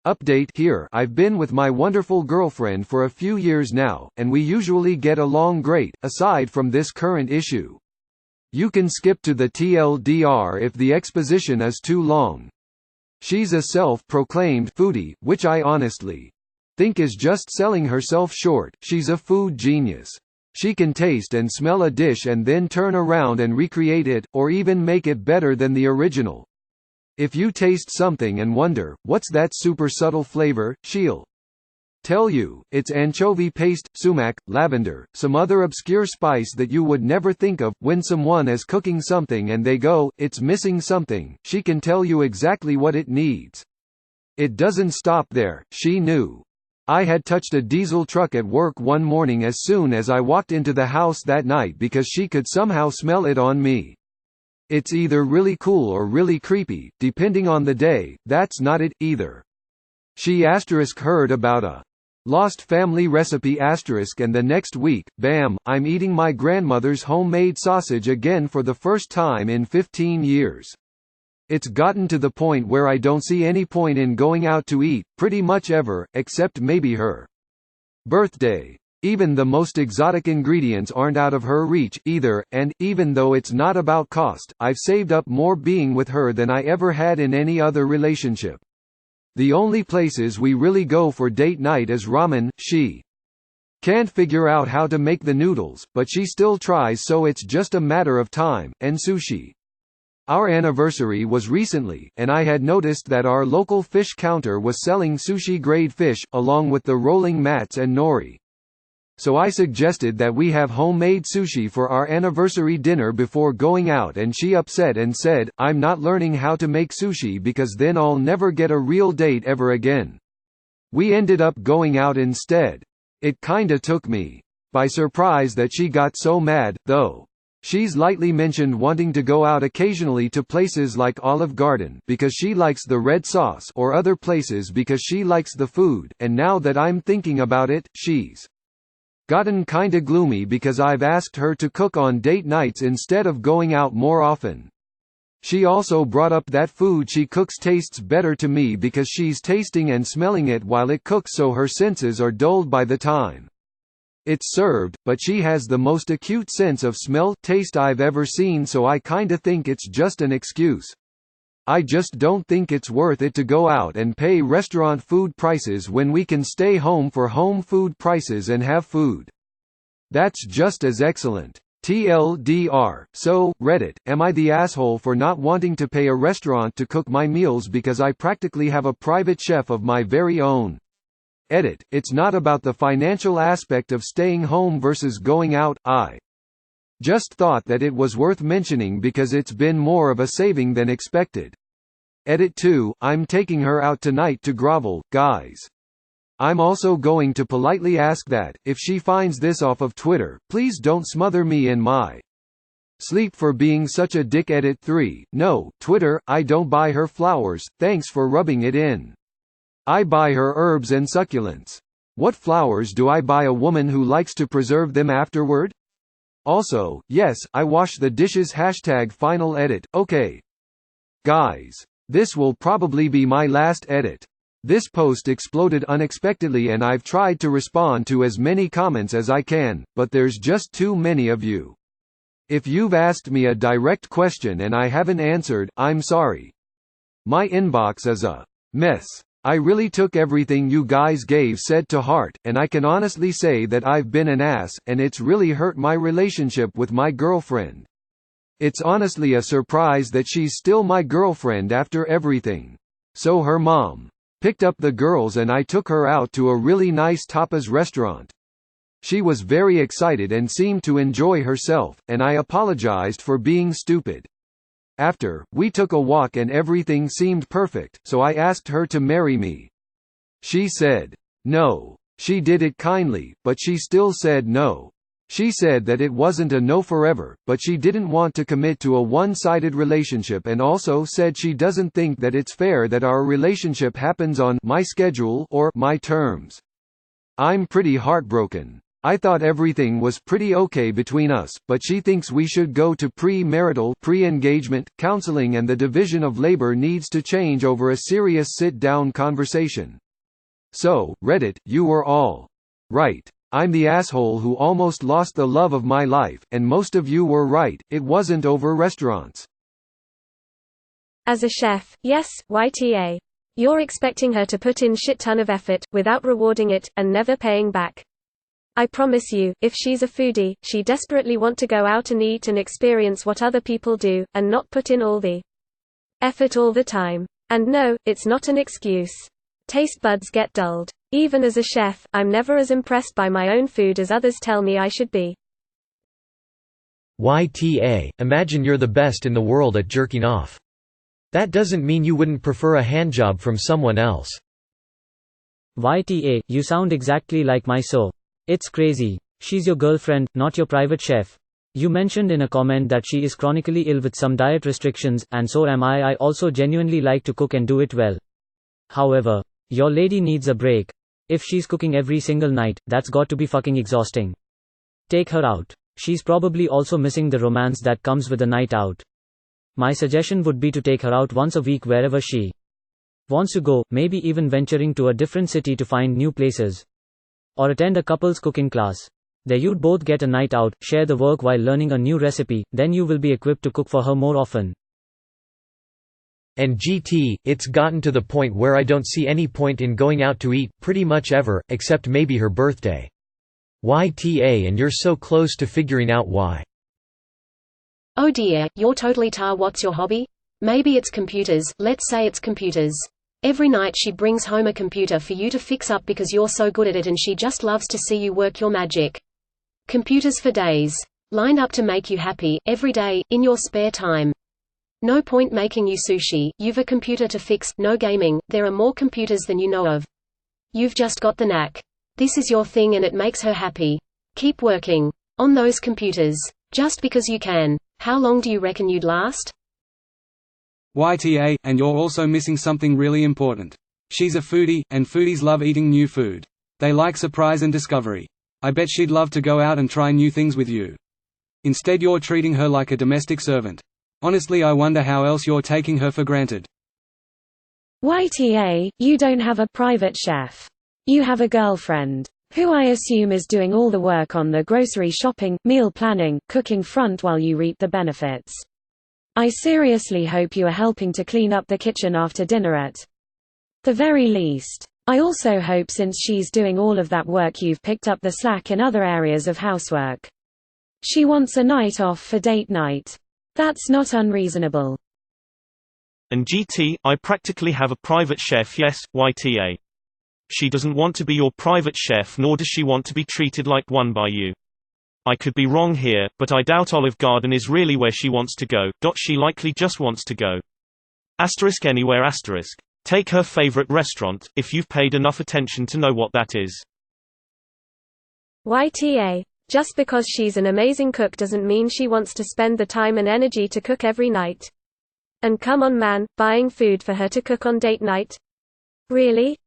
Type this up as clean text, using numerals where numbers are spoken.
Update here. I've been with my wonderful girlfriend for a few years now, and we usually get along great, aside from this current issue. You can skip to the TLDR if the exposition is too long. She's a self-proclaimed foodie, which I honestly think is just selling herself short. She's a food genius. She can taste and smell a dish and then turn around and recreate it, or even make it better than the original. If you taste something and wonder, what's that super subtle flavor, she'll tell you, it's anchovy paste, sumac, lavender, some other obscure spice that you would never think of. When someone is cooking something and they go, it's missing something, she can tell you exactly what it needs. It doesn't stop there. She knew I had touched a diesel truck at work one morning as soon as I walked into the house that night because she could somehow smell it on me. It's either really cool or really creepy, depending on the day. That's not it, either. She heard about a lost family recipe and the next week, bam, I'm eating my grandmother's homemade sausage again for the first time in 15 years. It's gotten to the point where I don't see any point in going out to eat, pretty much ever, except maybe her birthday. Even the most exotic ingredients aren't out of her reach, either, and, even though it's not about cost, I've saved up more being with her than I ever had in any other relationship. The only places we really go for date night is ramen. She can't figure out how to make the noodles, but she still tries, so it's just a matter of time, and sushi. Our anniversary was recently, and I had noticed that our local fish counter was selling sushi-grade fish, along with the rolling mats and nori. So I suggested that we have homemade sushi for our anniversary dinner before going out, and she upset and said, I'm not learning how to make sushi because then I'll never get a real date ever again. We ended up going out instead. It kinda took me by surprise that she got so mad, though. She's lightly mentioned wanting to go out occasionally to places like Olive Garden because she likes the red sauce, or other places because she likes the food, and now that I'm thinking about it, she's gotten kinda gloomy because I've asked her to cook on date nights instead of going out more often. She also brought up that food she cooks tastes better to me because she's tasting and smelling it while it cooks, so her senses are dulled by the time it's served, but she has the most acute sense of smell taste I've ever seen, so I kinda think it's just an excuse. I just don't think it's worth it to go out and pay restaurant food prices when we can stay home for home food prices and have food that's just as excellent. TLDR. So, Reddit, am I the asshole for not wanting to pay a restaurant to cook my meals because I practically have a private chef of my very own? Edit. It's not about the financial aspect of staying home versus going out, I just thought that it was worth mentioning because it's been more of a saving than expected. Edit 2. I'm taking her out tonight to grovel, guys. I'm also going to politely ask that, if she finds this off of Twitter, please don't smother me in my sleep for being such a dick. Edit 3. No, Twitter, I don't buy her flowers, thanks for rubbing it in. I buy her herbs and succulents. What flowers do I buy a woman who likes to preserve them afterward? Also, yes, I wash the dishes. #final edit. Okay. Guys. This will probably be my last edit. This post exploded unexpectedly and I've tried to respond to as many comments as I can, but there's just too many of you. If you've asked me a direct question and I haven't answered, I'm sorry. My inbox is a mess. I really took everything you guys said to heart, and I can honestly say that I've been an ass, and it's really hurt my relationship with my girlfriend. It's honestly a surprise that she's still my girlfriend after everything. So her mom picked up the girls and I took her out to a really nice tapas restaurant. She was very excited and seemed to enjoy herself, and I apologized for being stupid. After, we took a walk and everything seemed perfect, so I asked her to marry me. She said no. She did it kindly, but she still said no. She said that it wasn't a no forever, but she didn't want to commit to a one-sided relationship, and also said she doesn't think that it's fair that our relationship happens on my schedule or my terms. I'm pretty heartbroken. I thought everything was pretty okay between us, but she thinks we should go to pre-marital, pre-engagement, counseling and the division of labor needs to change over a serious sit-down conversation. So, Reddit, you were all right. I'm the asshole who almost lost the love of my life, and most of you were right, it wasn't over restaurants. As a chef, yes, YTA. You're expecting her to put in shit ton of effort, without rewarding it, and never paying back. I promise you, if she's a foodie, she desperately want to go out and eat and experience what other people do, and not put in all the effort all the time. And no, it's not an excuse. Taste buds get dulled. Even as a chef, I'm never as impressed by my own food as others tell me I should be. YTA, imagine you're the best in the world at jerking off. That doesn't mean you wouldn't prefer a handjob from someone else. YTA, you sound exactly like my so. It's crazy. She's your girlfriend, not your private chef. You mentioned in a comment that she is chronically ill with some diet restrictions, and so am I. I also genuinely like to cook and do it well. However, your lady needs a break. If she's cooking every single night, that's got to be fucking exhausting. Take her out. She's probably also missing the romance that comes with a night out. My suggestion would be to take her out once a week wherever she wants to go, maybe even venturing to a different city to find new places. Or attend a couple's cooking class. There you'd both get a night out, share the work while learning a new recipe, then you will be equipped to cook for her more often. And GT, it's gotten to the point where I don't see any point in going out to eat, pretty much ever, except maybe her birthday. YTA, and you're so close to figuring out why. Oh dear, you're totally tar. What's your hobby? Maybe it's computers, let's say it's computers. Every night she brings home a computer for you to fix up because you're so good at it and she just loves to see you work your magic. Computers for days. Lined up to make you happy, every day, in your spare time. No point making you sushi, you've a computer to fix. No gaming, there are more computers than you know of. You've just got the knack. This is your thing and it makes her happy. Keep working on those computers. Just because you can. How long do you reckon you'd last? YTA, and you're also missing something really important. She's a foodie, and foodies love eating new food. They like surprise and discovery. I bet she'd love to go out and try new things with you. Instead you're treating her like a domestic servant. Honestly, I wonder how else you're taking her for granted. YTA, you don't have a private chef. You have a girlfriend, who I assume is doing all the work on the grocery shopping, meal planning, cooking front while you reap the benefits. I seriously hope you are helping to clean up the kitchen after dinner at the very least. I also hope since she's doing all of that work you've picked up the slack in other areas of housework. She wants a night off for date night. That's not unreasonable. And GT, I practically have a private chef. Yes, YTA. She doesn't want to be your private chef, nor does she want to be treated like one by you. I could be wrong here, but I doubt Olive Garden is really where she wants to go. She likely just wants to go. Anywhere. Take her favorite restaurant, if you've paid enough attention to know what that is. YTA. Just because she's an amazing cook doesn't mean she wants to spend the time and energy to cook every night. And come on man, buying food for her to cook on date night? Really?